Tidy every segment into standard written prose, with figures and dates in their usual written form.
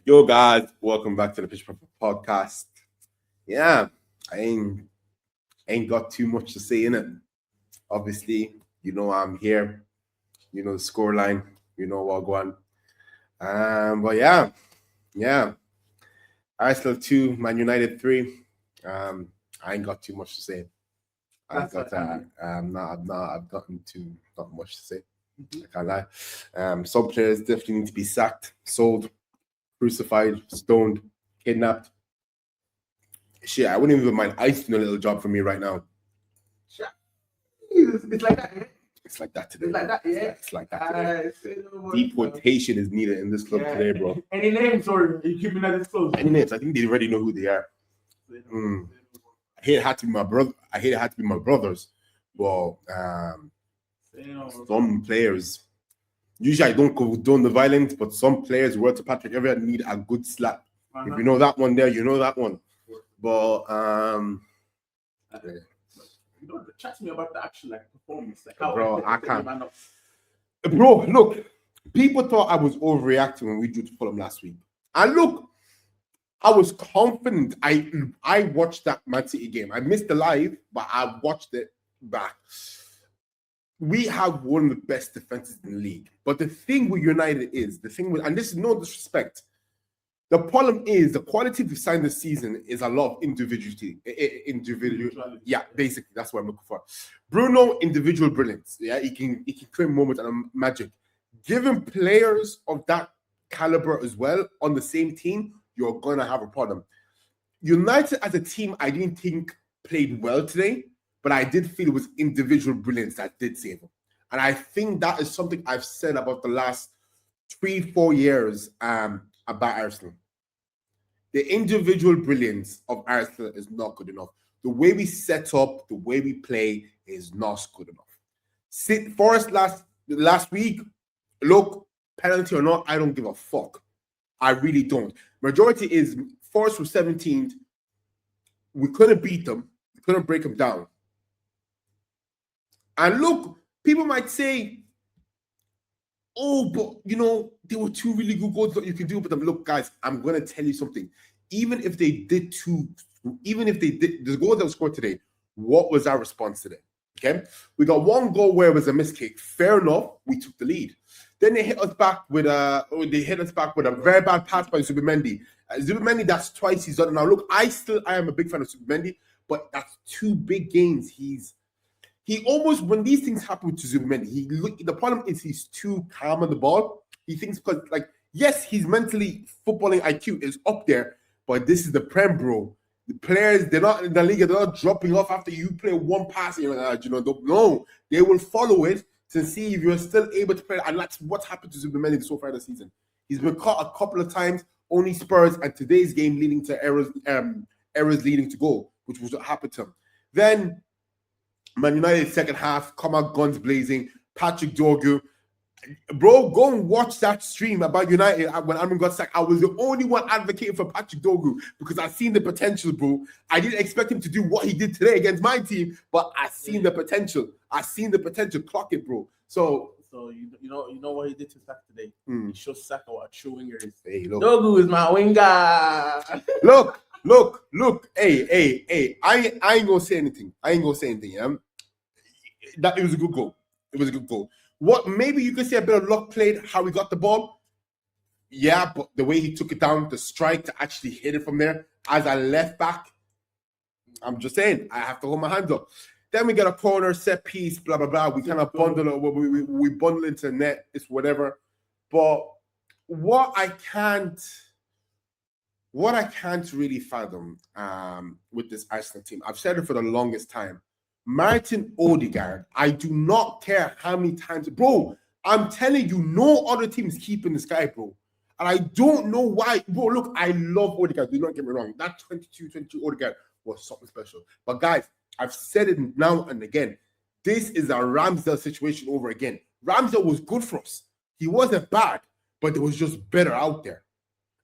Yo, guys, welcome back to the Pitch Perfect podcast. Yeah, I ain't got too much to say in it. Obviously, I'm here. You know the scoreline. You know what going. But yeah. Arsenal 2, Man United 3. Um, I ain't got too much to say. I've gotten too not much to say. I can't lie. Some players definitely need to be sacked, sold, crucified, stoned, kidnapped. Shit, I wouldn't even mind ice doing a little job for me right now. It's like that. It's like that today. It's like that, yeah. It's like that today. Deportation is needed in this club today, bro. Any names or you keeping that disclosed? Any names? I think they already know who they are. I hate it had to be my brother. I hate it had to be my brothers. But some players. Usually I don't condone the violence, but some players, word to Patrick Evra, need a good slap. If you know that one there, you know that one. But You don't chat to me about the actual performance. Bro, I can't. Bro, look, people thought I was overreacting when we drew to Fulham last week. And look, I was confident. I watched that Man City game. I missed the live, but I watched it back. We have one of the best defenses in the league. But the thing with United is, and this is no disrespect, the problem is the quality we signed this season is a lot of individuality. Yeah, basically, that's what I'm looking for. Bruno, individual brilliance. Yeah, he can create moments and magic. Given players of that caliber as well on the same team, you're gonna have a problem. United as a team, I didn't think played well today, but I did feel it was individual brilliance that did save them. And I think that is something I've said about the last 3-4 years about Arsenal. The individual brilliance of Arsenal is not good enough. The way we set up, the way we play is not good enough. Forest last week, look, penalty or not, I don't give a fuck. I really don't. Majority is Forest was 17th. We couldn't beat them. We couldn't break them down. And look, people might say, oh, but there were 2 really good goals that you can do with them. Look, guys, I'm going to tell you something. Even if they did the goal that was scored today, what was our response today? Okay, we got 1 goal where it was a miskick. Fair enough, we took the lead. Then they hit us back with a very bad pass by Zubimendi. Zubimendi, that's twice he's done it now. Look, I am a big fan of Zubimendi, but that's 2 big games. He almost, when these things happen to Zubimendi, the problem is he's too calm on the ball. He thinks because, yes, he's mentally footballing IQ is up there, but this is the Prem, bro. The players, they're not in the league, they're not dropping off after you play 1 pass. No, they will follow it to see if you're still able to play. And that's what's happened to Zubimendi so far this season. He's been caught a couple of times, only Spurs, and today's game leading to errors leading to goal, which was what happened to him. Then Man United second half, come out guns blazing. Patrick Dorgu. Bro, go and watch that stream about United when Amrin got sacked. I was the only one advocating for Patrick Dorgu because I seen the potential, bro. I didn't expect him to do what he did today against my team, but I seen the potential. Clock it, bro. So you know what he did to Saka today? He showed Saka what a true winger is. Hey, look. Dorgu is my winger. Look. Hey. I ain't gonna say anything. Yeah? That it was a good goal. What maybe you could say a bit of luck played how he got the ball. Yeah, but the way he took it down, the strike to actually hit it from there as a left back, I'm just saying, I have to hold my hands up. Then we get a corner, set piece, blah, blah, blah. We kind of bundle it, we bundle into the net, it's whatever. But what I can't really fathom with this Arsenal team, I've said it for the longest time, Martin Odegaard, I do not care how many times, bro, I'm telling you, no other team is keeping this guy, bro. And I don't know why. Bro, look, I love Odegaard. Do not get me wrong. That 22 Odegaard was something special. But guys, I've said it now and again. This is a Ramsdale situation over again. Ramsdale was good for us. He wasn't bad, but there was just better out there.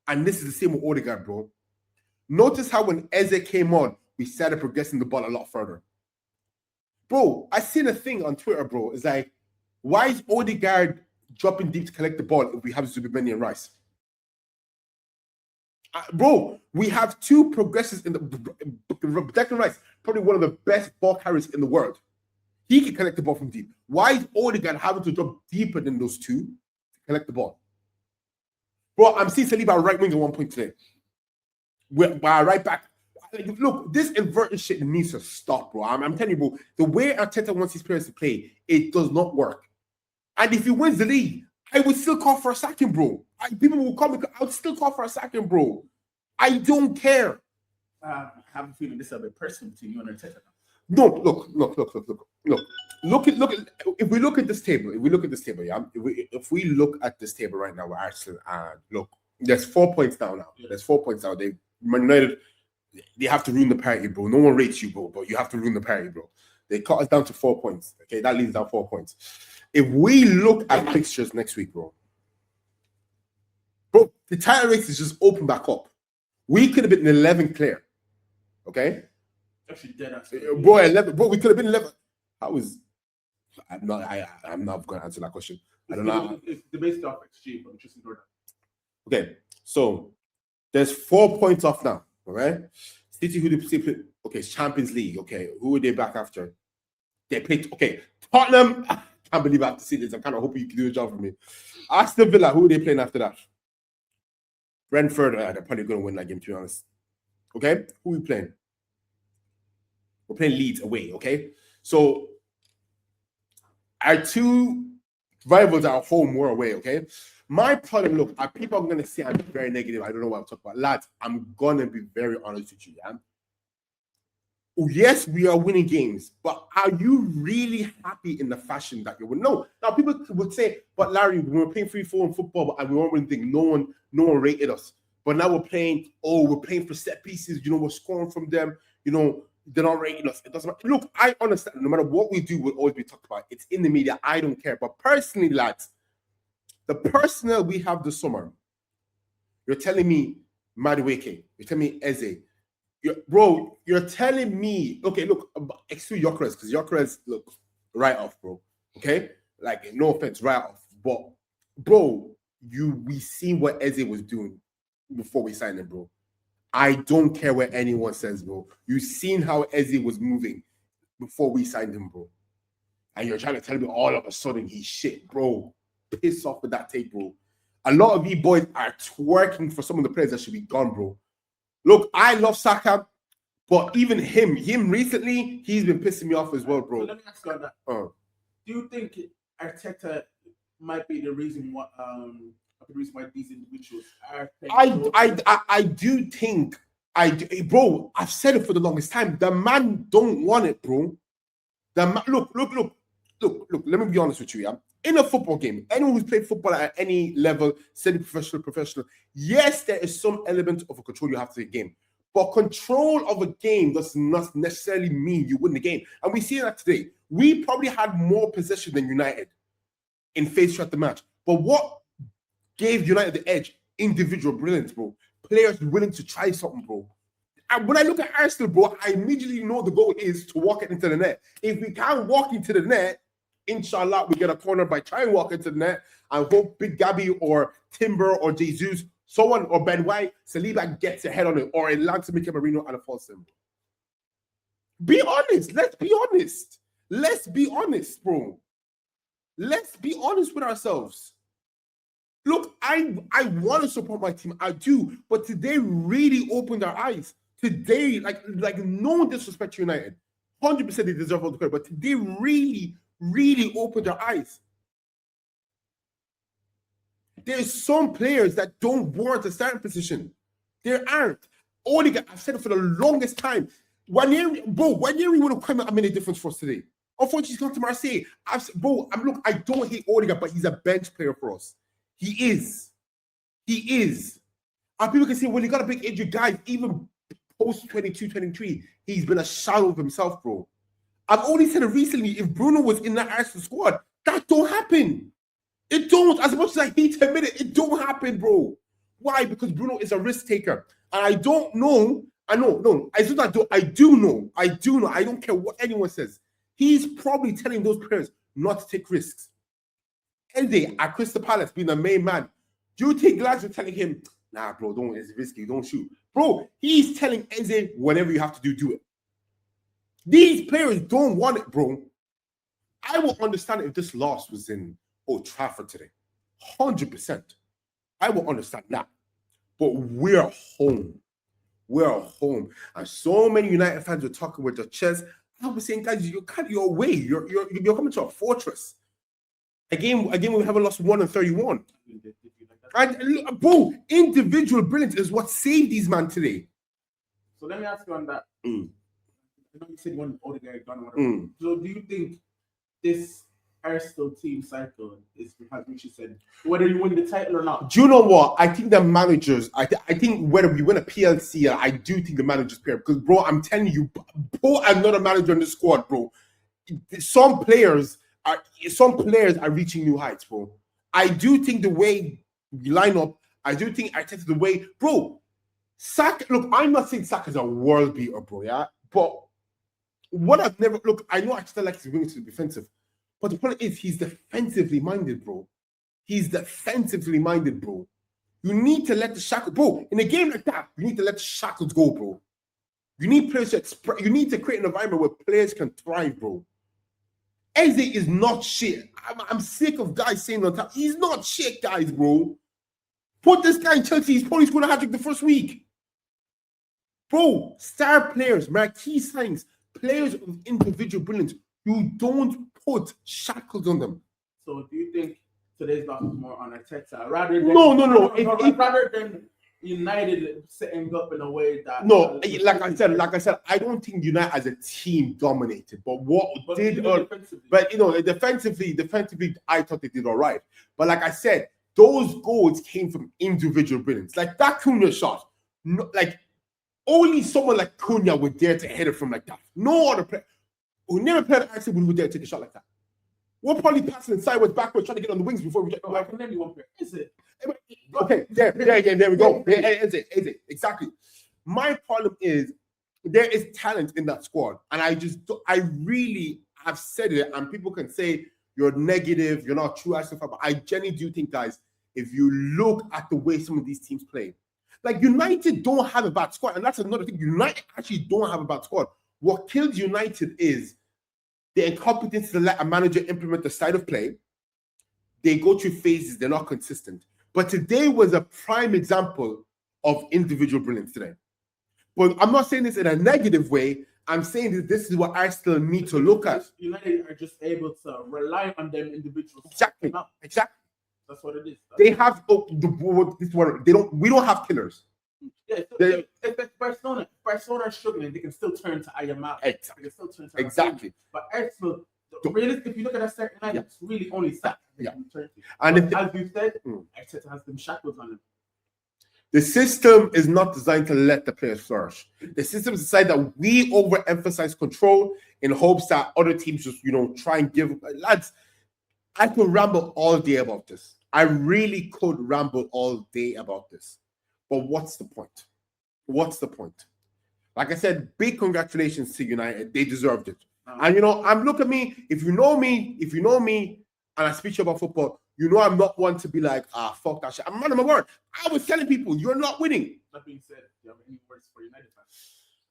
And this is the same with Odegaard, bro. Notice how when Eze came on, we started progressing the ball a lot further. Bro, I seen a thing on Twitter, bro. It's like, why is Odegaard dropping deep to collect the ball if we have Zubimendi and Rice? Bro, we have two progressives in the Declan Rice, probably one of the best ball carriers in the world. He can collect the ball from deep. Why is Odegaard having to drop deeper than those two to collect the ball? Bro, I'm seeing Saliba right wing at one point today. By right back. Look, this inverted shit needs to stop, bro. I'm telling you, bro, the way Arteta wants his players to play, it does not work. And if he wins the league, I would still call for a sacking, bro. People will call me, I would still call for a sacking, bro. I don't care. I have a feeling this is a bit personal between you and Arteta. No, look. Look at if we look at this table, yeah. If we look at this table right now with Arsenal, and look, there's 4 points down now. There's 4 points down. Man United, they have to ruin the party, bro. No one rates you, bro, but you have to ruin the party, bro. They cut us down to 4 points. Okay, that leaves down 4 points. If we look at fixtures next week, bro, the title race is just open back up. We could have been 11 clear. Okay? Actually, dead. Bro, 11. Bro, we could have been 11. I'm not going to answer that question. I don't know. It's the basic off XG, but just ignore that. Okay, so there's 4 points off now. All right? City, who they play? Okay, Champions League. Okay, who are they back after? They played. Okay, Tottenham. I can't believe I have to see this. I'm kind of hoping you can do a job for me. Aston Villa, who are they playing after that? Brentford, they're probably going to win that game, to be honest. Okay? Who are we playing? We're playing Leeds away, okay? So, our two rivals are home, we're away, okay? My problem, look, people are going to say I'm very negative. I don't know what I'm talking about. Lads, I'm going to be very honest with you, yeah? Yes, we are winning games, but are you really happy in the fashion that you win? No. Now, people would say, but Larry, we were playing 3-4 in football, and we weren't winning things. No one rated us. But now we're playing for set pieces. You know, we're scoring from them. You know, they're not rating us. It doesn't matter. Look, I understand. No matter what we do, we'll always be talked about. It's in the media. I don't care. But personally, lads, the personnel we have this summer, you're telling me Madueke, you're telling me Eze, you're telling me, okay, look, exclude Gyökeres, because Gyökeres, look, right off, bro. Okay? Like, no offense, right off. But, bro, we seen what Eze was doing before we signed him, bro. I don't care what anyone says, bro. You seen how Eze was moving before we signed him, bro. And you're trying to tell me all of a sudden he's shit, bro. Piss off with that tape, bro. A lot of you boys are twerking for some of the players that should be gone, bro. Look, I love Saka, but even him recently, he's been pissing me off as well, bro. Let me ask you that. Do you think Arteta might be the reason why these individuals are playing? I do think, bro, I've said it for the longest time. The man don't want it, bro. The man, look, let me be honest with you, yeah? In a football game, anyone who's played football at any level, semi-professional, yes, there is some element of a control you have to the game. But control of a game does not necessarily mean you win the game. And we see that today. We probably had more possession than United in phase throughout the match. But what gave United the edge? Individual brilliance, bro. Players willing to try something, bro. And when I look at Arsenal, bro, I immediately know the goal is to walk it into the net. If we can't walk into the net, inshallah, we get a corner by trying to walk into the net and hope Big Gabby or Timber or Jesus, someone, or Ben White, Saliba gets a head on it, or it lands to Mikel Merino and a false him. Be honest. Let's be honest. Let's be honest, bro. Let's be honest with ourselves. Look, I want to support my team. I do. But today really opened our eyes. Today, like no disrespect to United. 100% they deserve all the credit. But today really opened our eyes. There's some players that don't warrant a starting position. There aren't. Odegaard, I've said it for the longest time. Wanyeri would have come and made a difference for us today. Unfortunately, he's gone to Marseille. I don't hate Odegaard, but he's a bench player for us. He is. And people can say, well, he got a big injury. Guys, even post 22, 23, he's been a shadow of himself, bro. I've only said it recently, if Bruno was in that Arsenal squad, that don't happen. It don't. As much as I hate to admit it, it don't happen, bro. Why? Because Bruno is a risk taker. And I don't know. I do know. I don't care what anyone says. He's probably telling those players not to take risks. Eze at Crystal Palace being the main man, Do you think lads are telling him, nah, bro, don't, it's risky, don't shoot? Bro, he's telling Eze, whatever you have to do it. These players don't want it, bro. I will understand if this loss was in Old Trafford today. 100%. I will understand that. But we're home. We're home. And so many United fans were talking with their chest. I was saying, guys, you're away. You're coming to a fortress. Again, we haven't lost 1-31. And bro, individual brilliance is what saved these man today. So let me ask you on that. I know you said one Odegaard gone or whatever. So do you think this Arsenal team cycle is, as Richie said, whether you win the title or not? Do you know what? I think the managers, I think whether we win a PLC, I do think the managers pair. Because, bro, I'm telling you, bro, another manager in the squad, bro. Some players are reaching new heights, bro. I do think the way we line up, I do think Arteta the way, bro. Saka, look, I'm not saying Saka's a world beater, bro, yeah? But what I've never, look, I know Arteta likes to bring it to the defensive. But the point is, he's defensively minded, bro. He's defensively minded, bro. You need to let the shackles, bro. In a game like that, you need to let the shackles go, bro. You need players to express. You need to create an environment where players can thrive, bro. Eze is not shit. I'm sick of guys saying on top. He's not shit, guys, bro. Put this guy in Chelsea. He's probably scored a hat-trick the first week. Bro, star players, marquee signings, players of individual brilliance. You don't put shackles on them. So do you think today's loss is more on Arteta rather than rather than United setting up in a way that like I said, I don't think United as a team dominated, but defensively, I thought they did all right. But like I said, those goals came from individual brilliance. Like that Cunha shot, only someone like Cunha would dare to hit it from like that. No other player who never played at Arsenal would dare to take a shot like that. We're probably passing it sideways, backwards, trying to get on the wings before we get. I can name you one player. Is it? Okay, there we go. Is it? Exactly. My problem is there is talent in that squad, and I really have said it, and people can say you're negative, you're not true as but I genuinely do think, guys, if you look at the way some of these teams play, like United don't have a bad squad, and that's another thing. United actually don't have a bad squad. What kills United is the incompetence to let a manager implement the style of play. They go through phases, they're not consistent. But today was a prime example of individual brilliance today. But I'm not saying this in a negative way. I'm saying that this is what I still need to look at. United are just able to rely on them individuals. Exactly. That's what it is. They have we don't have killers. Yeah, if Barcelona are struggling, they can still turn to Ayamal. Exactly. They can still turn to exactly. But Arsenal, realistically, if you look at a certain line, it's really only Saka. And as you said, Arteta has them shackles on him. The system is not designed to let the players flourish. The system is designed that we overemphasize control in hopes that other teams just, try and give. Lads, I could ramble all day about this. I really could ramble all day about this. But what's the point? What's the point? Like I said, big congratulations to United. They deserved it. And look at me. If you know me, and I speak to you about football, I'm not one to be like, fuck that shit. I'm not my word. I was telling people, you're not winning. That being said, do you have any words for United fans?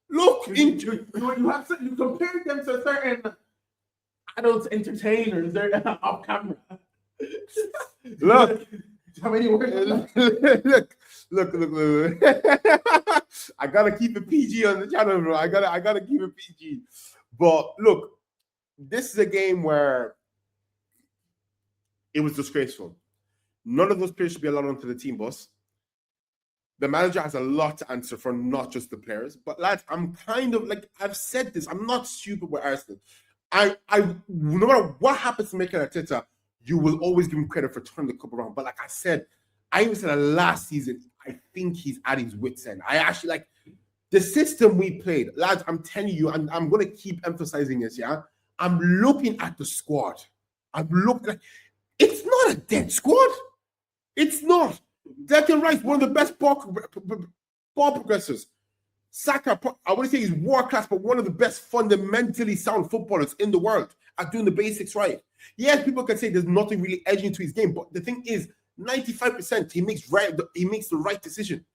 Look, you compare them to certain adult entertainers. They're off camera. Look. How many words? Look. I gotta keep it PG on the channel, bro. I gotta keep it PG. But look, this is a game where it was disgraceful. None of those players should be allowed onto the team bus. The manager has a lot to answer for, not just the players. But lads, I'm kind of like, I've said this, I'm not stupid with Arsenal. I no matter what happens to Mikel Arteta, you will always give him credit for turning the cup around. But like I said, I even said last season, I think he's at his wit's end. I actually like the system we played. Lads, I'm telling you, I'm going to keep emphasizing this, yeah? I'm looking at the squad. I'm looking like, it's not a dead squad. It's not. Declan Rice, one of the best ball progressors. Saka, I wouldn't say he's world class, but one of the best fundamentally sound footballers in the world at doing the basics right. Yes, people can say there's nothing really edging to his game, but the thing is, 95%, he makes the right decision.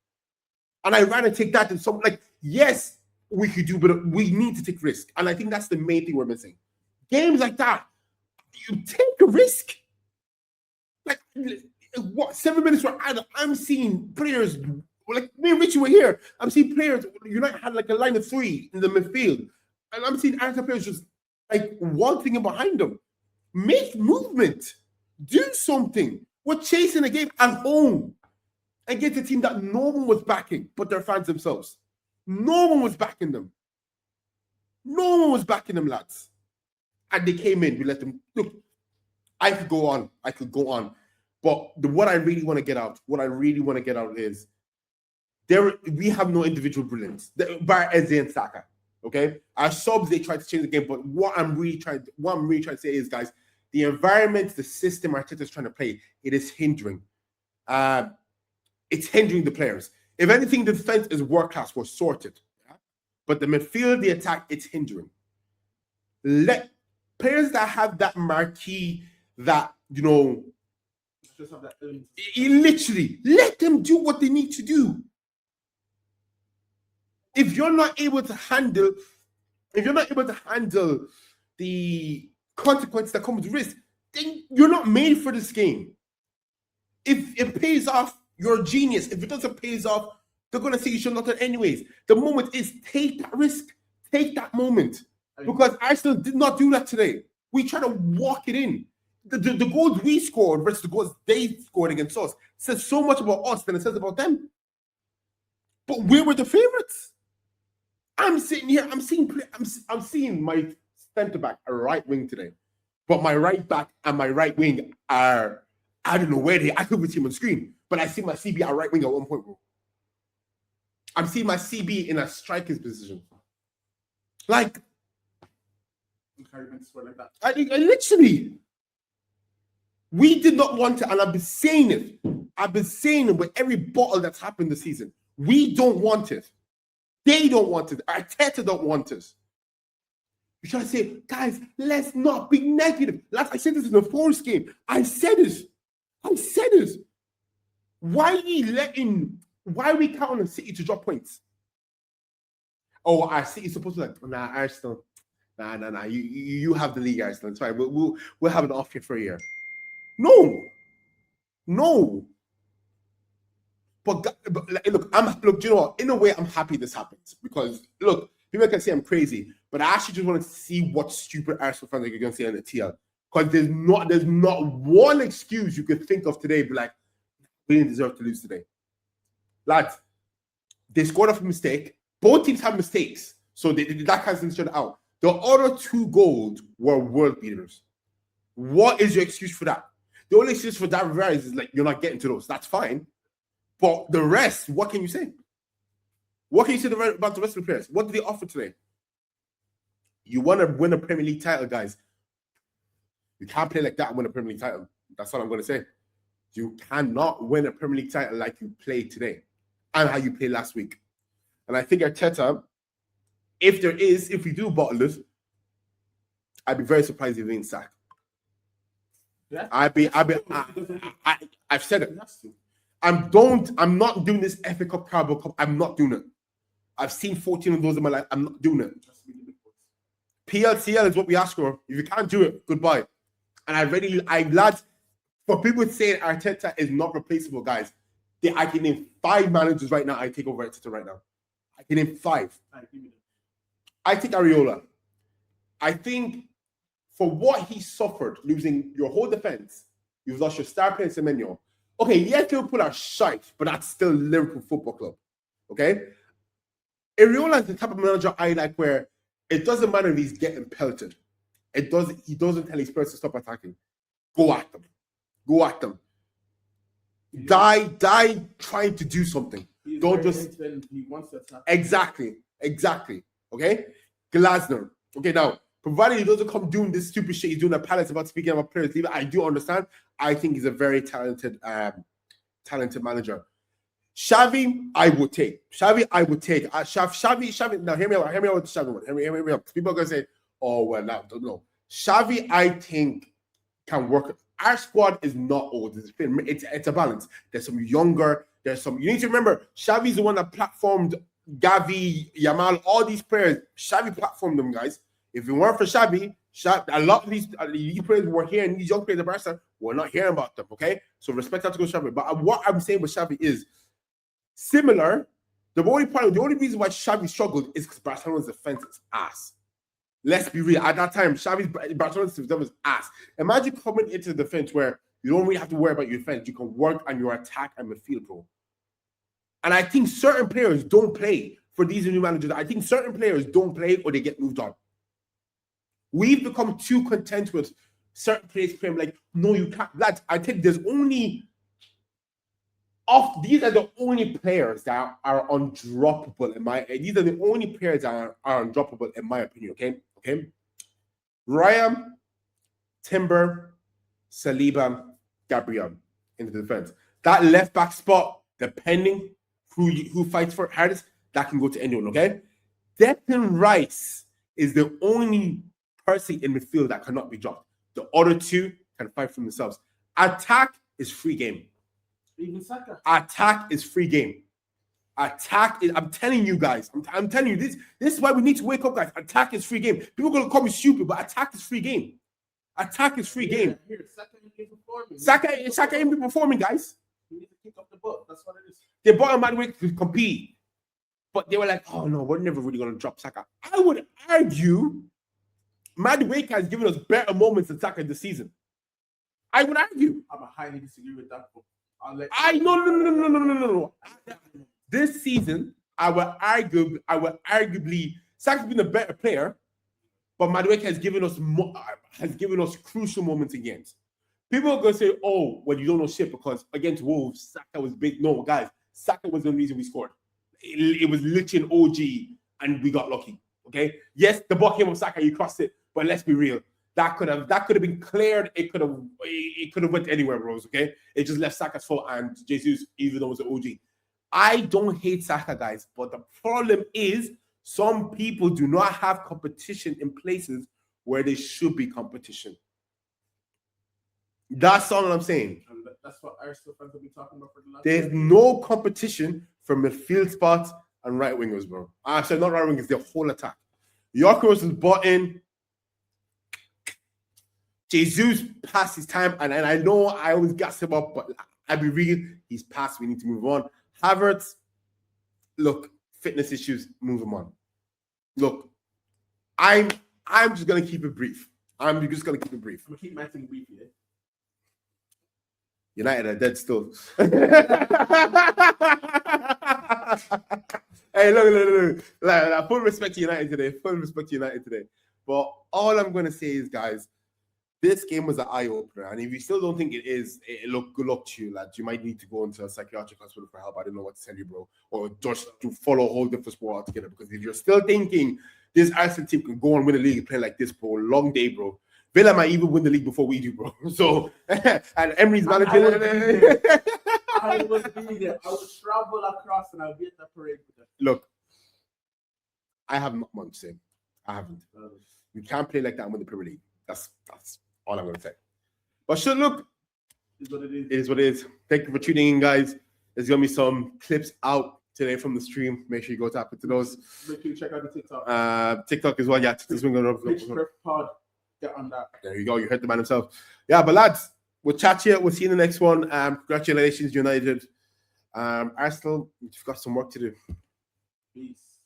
And I'd rather take that than something like, yes, we could do, but we need to take risk. And I think that's the main thing we're missing. Games like that, you take a risk. Like, what, 7 minutes were added. I'm seeing players, like me and Richie were here. I'm seeing players, United had like a line of 3 in the midfield. And I'm seeing Arsenal players just like one thing behind them. Make movement. Do something. We're chasing a game at home against a team that no one was backing, but their fans themselves. No one was backing them. No one was backing them, lads. And they came in. We let them. Look, I could go on. But what I really want to get out is we have no individual brilliance, bar Eze and Saka. Okay? Our subs, they try to change the game, but what I'm really trying to say is, guys, the environment, the system Arteta is trying to play, it is hindering. It's hindering the players. If anything, the defense is world class, we're sorted. Yeah? But the midfield, the attack, it's hindering. Let players that have that marquee, that, just have that literally, let them do what they need to do. If you're not able to handle the consequences that come with risk, then you're not made for this game. If it pays off, you're a genius. If it doesn't pay off, they're going to say you should not do it anyways. The moment is take that risk. Take that moment. Because Arsenal did not do that today. We tried to walk it in. The goals we scored versus the goals they scored against us says so much about us than it says about them. But we were the favorites. I'm sitting here, I'm seeing my centre back a right wing today. But my right back and my right wing are, I don't know where I could put him on screen, but I see my CB at right wing at one point. I'm seeing my CB in a striker's position. Like, I literally, we did not want it, and I've been saying it with every bottle that's happened this season. We don't want it. They don't want it. Arteta don't want it. You try to say, guys, let's not be negative. I said this in the Forest game. I said it. Why are we counting on City to drop points? Oh, our City's supposed to Arsenal. Nah. You have the league, Arsenal. It's fine. We'll have an off here for a year. No. But look, do you know what? In a way, I'm happy this happens because look, people can say I'm crazy, but I actually just want to see what stupid Arsenal fans are going to say on the TL. Because there's not one excuse you could think of today, be like, we didn't deserve to lose today. Lads, they scored off a mistake. Both teams have mistakes, so that cancels each other out. The other 2 goals were world beaters. What is your excuse for that? The only excuse for that is like you're not getting to those. That's fine. But the rest, what can you say? What can you say about the rest of the players? What did they offer today? You want to win a Premier League title, guys. You can't play like that and win a Premier League title. That's all I'm going to say. You cannot win a Premier League title like you played today and how you played last week. And I think Arteta, if we do bottle this, I'd be very surprised if he ain't sacked. Yeah. I've said it. I'm not doing this FA Cup, Carabao Cup. I'm not doing it. I've seen 14 of those in my life. I'm not doing it. PLCL is what we ask for. If you can't do it, goodbye. And lads, for people saying Arteta is not replaceable, guys, I can name 5 managers right now. I take over Arteta right now. I can name 5. I think Areola. I think for what he suffered, losing your whole defense, you've lost your star player Semenyo. Okay, yes, Liverpool are shite, but that's still Liverpool Football Club. Okay? Areola is the type of manager I like where it doesn't matter if he's getting pelted. He doesn't tell his players to stop attacking. Go at them. Yeah. Die trying to do something. Don't just... He wants to attack. Exactly. Okay? Glasner. Okay, now, provided he doesn't come doing this stupid shit he's doing at Palace about speaking about players leaving, I do understand. I think he's a very talented manager. Xavi, I would take. Xavi. Now, hear me out with the Xavi one. Hear me out. People are going to say, oh, well, no. Xavi, I think, can work. our squad is not old. It's a balance. There's some younger. There's some. You need to remember, Xavi's the one that platformed Gavi, Yamal, all these players. Xavi platformed them, guys. If it weren't for Xavi, a lot of these players were here, and these young players at Barca were not hearing about them. Okay, so respect out to go Xavi. But what I'm saying with Xavi is similar. The only reason why Xavi struggled is because Barcelona's defense is ass. Let's be real. At that time, Barcelona's defense was ass. Imagine coming into the defense where you don't really have to worry about your defense. You can work on your attack and midfield, bro. And I think certain players don't play for these new managers. I think certain players don't play or they get moved on. We've become too content with certain players playing like, no, you can't. Lads, I think there's only these are the only players that are undroppable these are the only players that are undroppable in my opinion. Okay. Raya, Timber, Saliba, Gabriel in the defense. That left back spot, depending who fights for it hardest, that can go to anyone. Okay. Declan Rice is the only person in midfield that cannot be dropped. The other two can fight for themselves. Attack is free game. Even Saka. Attack is free game. I'm telling you guys. I'm telling you this. This is why we need to wake up, guys. Attack is free game. People are gonna call me stupid, but attack is free game. Attack is free game. Here, Saka ain't performing. Saka ain't performing, guys. We need to kick up the butt. That's what it is. They bought him out to compete, but they were like, "Oh no, we're never really gonna drop Saka." I would argue, Madueke has given us better moments than Saka this season. I would argue. I'm a highly disagree with that. No. This season, I will arguably Saka's been a better player, but Madueke has given us crucial moments against. People are gonna say, "Oh, well, you don't know shit because against Wolves, Saka was big." No, guys, Saka was the reason we scored. It was literally an OG, and we got lucky. Okay, yes, the ball came from Saka, he crossed it, but let's be real. That could have been cleared. It could have went anywhere, bros. Okay, it just left Saka's foot and Jesus, even though it was an OG. I don't hate Saka, guys, but the problem is some people do not have competition in places where there should be competition. That's all I'm saying. And that's what Arsenal fans have been talking about for the last. There's no competition for midfield spots and right wingers, bro. Actually, not right wingers, the whole attack. Yorkeros is bought in. Jesus passed his time, and I know I always gas him up, but I'll be real, he's passed. We need to move on. Havertz, look, fitness issues, move him on. Look, I'm just gonna keep it brief. I'm just gonna keep it brief. I'm gonna keep my thing brief, yeah. United are dead still. Hey, look. Like, full respect to United today. But all I'm gonna say is, guys, this game was an eye-opener, and if you still don't think it is, good luck to you, lads. You might need to go into a psychiatric hospital for help. I don't know what to tell you, bro. Or just to follow a whole different sport altogether. Because if you're still thinking this Arsenal team can go and win a league playing like this, bro, long day, bro. Villa might even win the league before we do, bro. So, and Emery's manager. I would be there. I would travel across and I'll be at the parade with them. Look, I have not much to say. I haven't. We can't play like that and win the Premier League. That's all I'm going to say. But sure, look, it is what it is. Thank you for tuning in, guys. There's going to be some clips out today from the stream. Make sure you go tap into those. Make sure you check out the TikTok. TikTok as well. Yeah, TikTok's been going up. Pod. Get on that. There you go. You heard the man himself. Yeah, but lads, we'll chat here. We'll see you in the next one. Congratulations, United. Arsenal, you've got some work to do. Peace.